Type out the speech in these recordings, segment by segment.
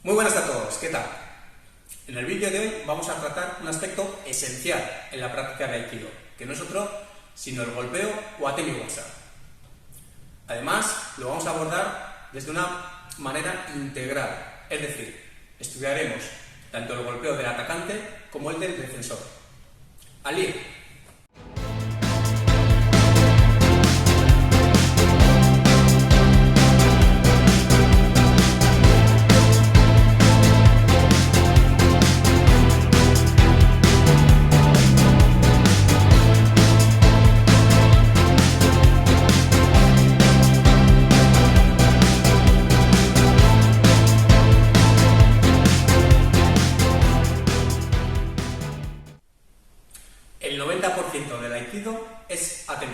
Muy buenas a todos, ¿qué tal? En el vídeo de hoy vamos a tratar un aspecto esencial en la práctica de Aikido, que no es otro sino el golpeo o Atemi-Waza. Además, lo vamos a abordar desde una manera integral, es decir, estudiaremos tanto el golpeo del atacante como el del defensor. ¡Al lío! El 90% del Aikido es Atemi.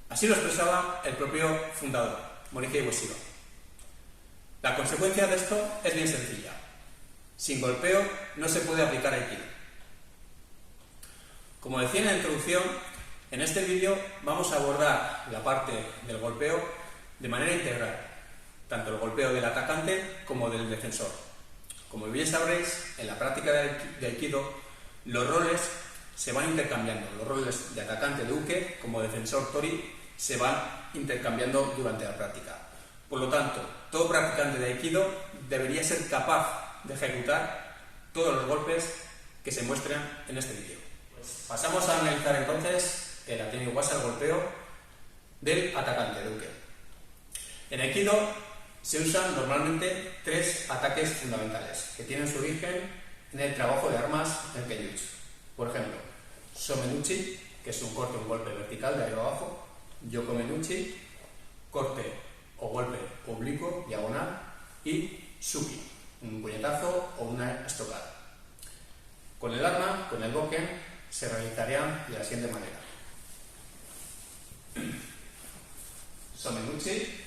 Así lo expresaba el propio fundador, Morihei Ueshiba. La consecuencia de esto es bien sencilla. Sin golpeo no se puede aplicar Aikido. Como decía en la introducción, en este vídeo vamos a abordar la parte del golpeo de manera integral, tanto el golpeo del atacante como del defensor. Como bien sabréis, en la práctica de Aikido, los roles se van intercambiando. Los roles de atacante de uke como defensor tori se van intercambiando durante la práctica. Por lo tanto, todo practicante de Aikido debería ser capaz de ejecutar todos los golpes que se muestran en este vídeo. Pues pasamos a analizar entonces el Atemi-Waza, el golpeo del atacante de uke. En Aikido se usan normalmente tres ataques fundamentales que tienen su origen en el trabajo de armas en Kenjutsu. Por ejemplo, Somenuchi, que es un corte o un golpe vertical de arriba abajo; Yokomenuchi, corte o golpe oblicuo, diagonal; y Suki, un puñetazo o una estocada. Con el arma, con el boken, se realizarían de la siguiente manera: Somenuchi,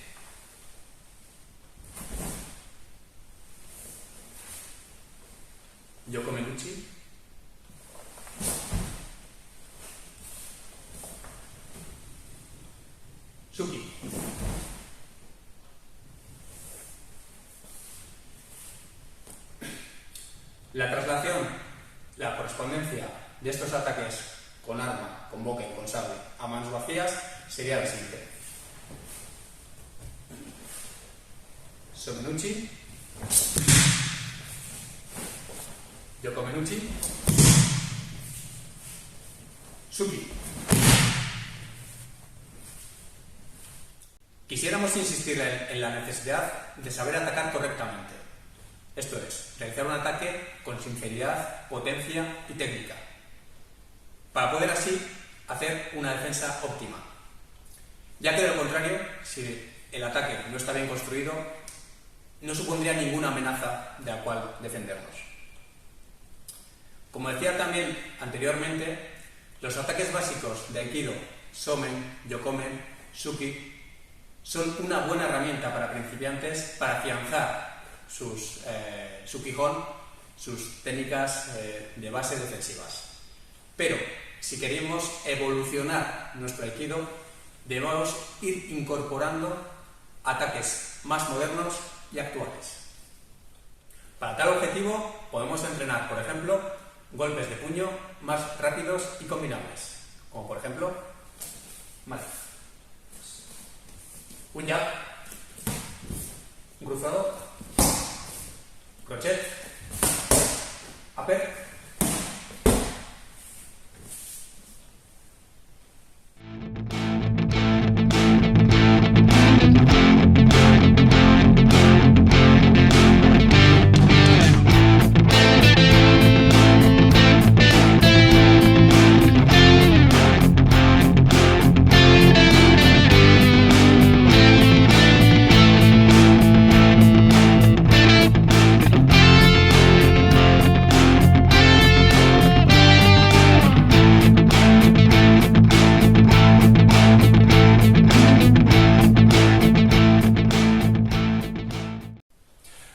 Yokomenuchi, Suki. La traslación, la correspondencia de estos ataques con arma, con boken, con sable, a manos vacías sería la siguiente: Somenuchi, Yokomenuchi, Suki. Quisiéramos insistir en la necesidad de saber atacar correctamente. Esto es, realizar un ataque con sinceridad, potencia y técnica, para poder así hacer una defensa óptima. Ya que de lo contrario, si el ataque no está bien construido, no supondría ninguna amenaza de la cual defendernos. Como decía también anteriormente, los ataques básicos de Aikido, Somen, Yokomen, Suki, son una buena herramienta para principiantes para afianzar su quijón, sus técnicas de base defensivas. Pero si queremos evolucionar nuestro Aikido, debemos ir incorporando ataques más modernos y actuales. Para tal objetivo podemos entrenar, por ejemplo, golpes de puño más rápidos y combinables, como por ejemplo, un jab, un cruzado, crochet, upper.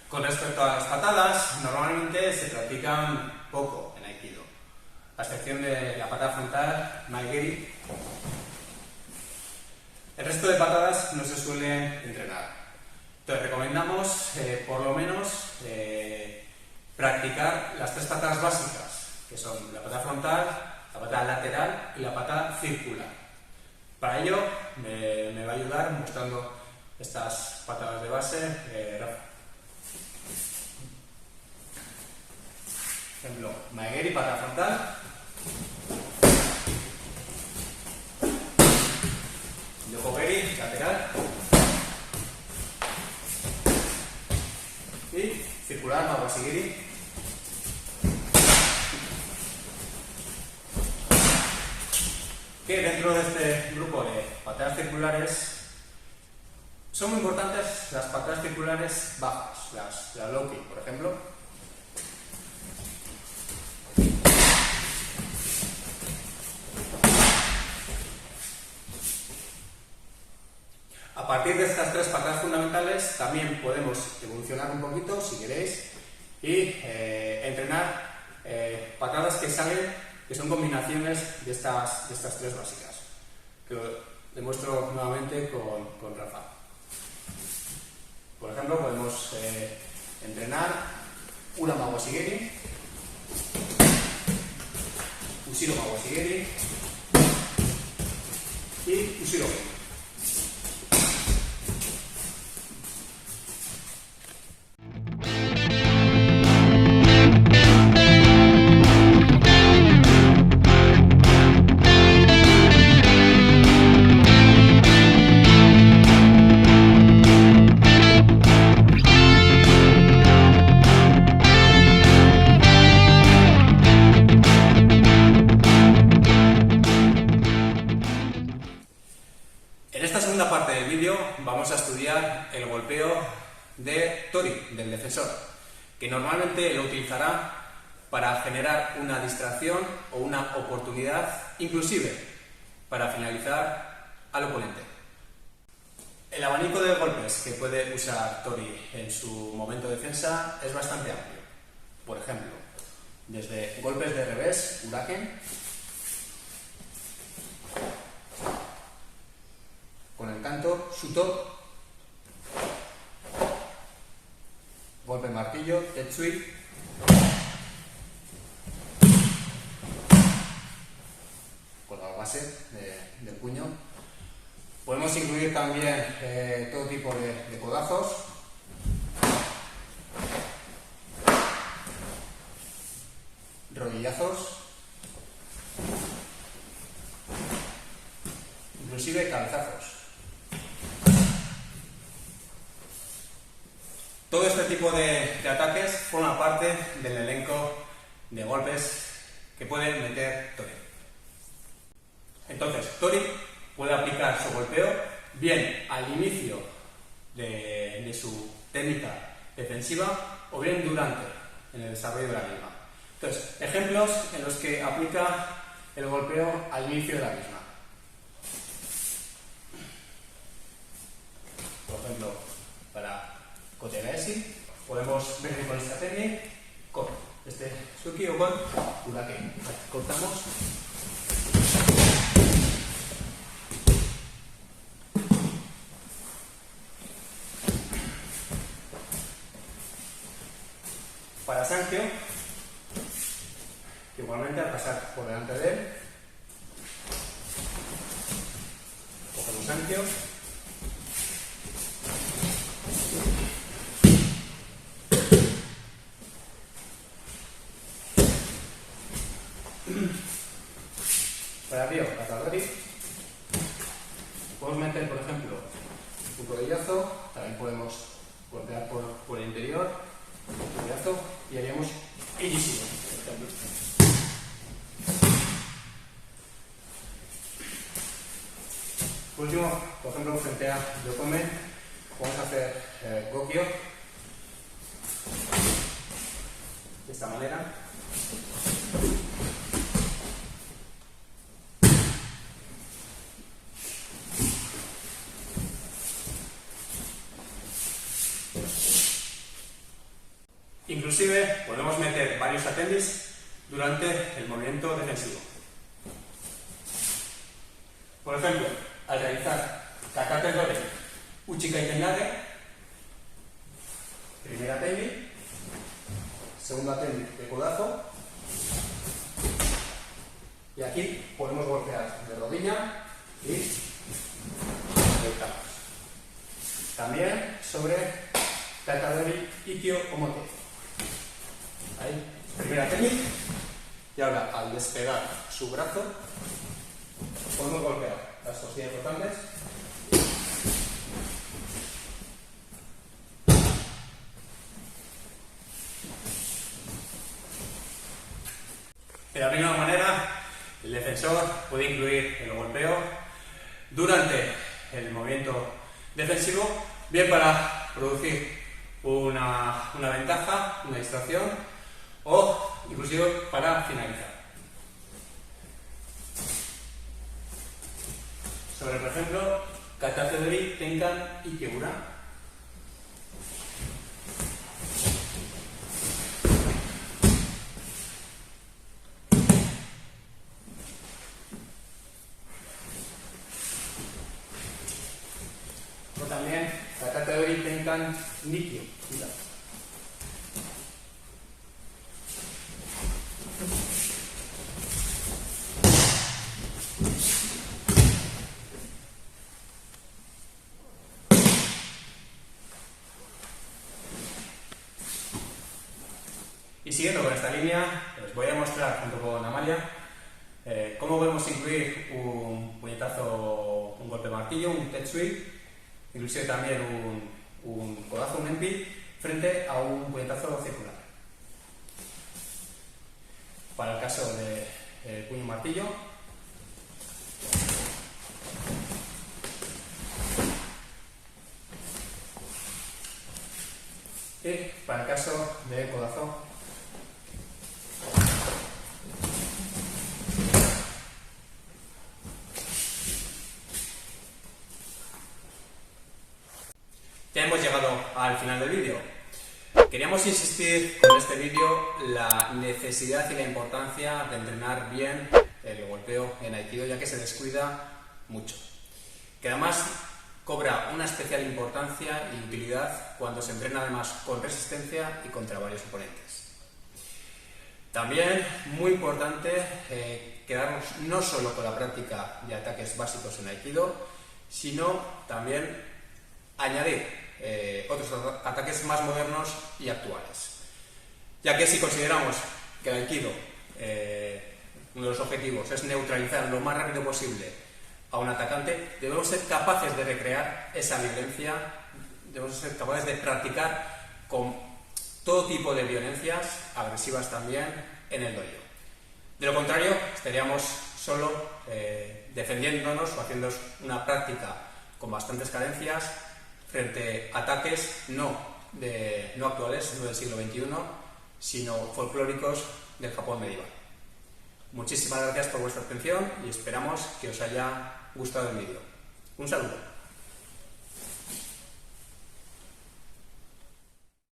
Con respecto a las patadas, normalmente se practican poco en Aikido, a excepción de la patada frontal, Maegiri. El resto de patadas no se suelen entrenar. Entonces recomendamos por lo menos practicar las 3 patadas básicas, que son la patada frontal, la patada lateral y la patada circular. Para ello me va a ayudar mostrando estas patadas de base Rafa. Por ejemplo, Maegeri, patada frontal. Yokogeri, lateral. Y circular, Mawashigiri. Que dentro de este grupo de patadas circulares son muy importantes las patadas circulares bajas, las low kick, por ejemplo. A partir de estas 3 patadas fundamentales también podemos evolucionar un poquito, si queréis, y entrenar patadas que son combinaciones de estas 3 básicas, que lo demuestro nuevamente con Rafa. Por ejemplo, podemos entrenar Ura Mawashigiri, Ushiro Mawashigiri y Ushiro Geri. Vamos a estudiar el golpeo de Tori, del defensor, que normalmente lo utilizará para generar una distracción o una oportunidad, inclusive para finalizar al oponente. El abanico de golpes que puede usar Tori en su momento de defensa es bastante amplio. Por ejemplo, desde golpes de revés, Uraken, con el canto, Shuto, golpe martillo, Tetsui, con la base del puño. Podemos incluir también todo tipo de codazos, rodillazos, inclusive cabezazos. Todo este tipo de ataques forma parte del elenco de golpes que puede meter Tori. Entonces, Tori puede aplicar su golpeo bien al inicio de su técnica defensiva o bien durante, en el desarrollo de la misma. Entonces, ejemplos en los que aplica el golpeo al inicio de la misma. Por ejemplo, para Kotegaeshi, podemos ver con esta técnica, con este Suki o con Uraken. Cortamos. Para Sankyo, igualmente al pasar por delante de él, cogemos Sankyo. Para Ryo, Katadori, podemos meter, por ejemplo, un rodillazo, también podemos golpear por el interior, un rodillazo, y haríamos Ijishiro, por ejemplo. Por último, por ejemplo, frente a Yokome, vamos a hacer Gokyo, de esta manera. Inclusive podemos meter varios atendis durante el movimiento defensivo. Por ejemplo, al realizar Kakate Dore Uchikai Tenage, Primera técnica, segunda técnica de codazo, y aquí podemos golpear de rodilla y de cabeza. También sobre Takadori, Ikkyo o Mote. Ahí, primera técnica, y ahora al despegar su brazo podemos golpear las costillas flotantes. De la misma manera, el defensor puede incluir el golpeo durante el movimiento defensivo, bien para producir una ventaja, una distracción, o inclusive para finalizar. Sobre, por ejemplo, Katatedori, Tenkan y Kegura. O también Katatedori, Tenkan, Nikyo. Mira. Y siguiendo con esta línea, os voy a mostrar junto con Amalia cómo podemos incluir un puñetazo, un golpe de martillo, un tetsui, inclusive también un codazo, un enpi, frente a un puñetazo circular. Para el caso del puño martillo, y para el caso del codazo, ya hemos llegado al final del vídeo. Queríamos insistir con este vídeo la necesidad y la importancia de entrenar bien el golpeo en Aikido, ya que se descuida mucho. Que además cobra una especial importancia y utilidad cuando se entrena además con resistencia y contra varios oponentes. También, muy importante, quedarnos no solo con la práctica de ataques básicos en Aikido, sino también añadir otros ataques más modernos y actuales. Ya que si consideramos que el Aikido, uno de los objetivos es neutralizar lo más rápido posible a un atacante, debemos ser capaces de recrear esa violencia, debemos ser capaces de practicar con todo tipo de violencias agresivas también en el dojo. De lo contrario, estaríamos solo defendiéndonos o haciendo una práctica con bastantes carencias frente a ataques no actuales, no del siglo XXI, sino folclóricos del Japón medieval. Muchísimas gracias por vuestra atención y esperamos que os haya gustado el vídeo. Un saludo.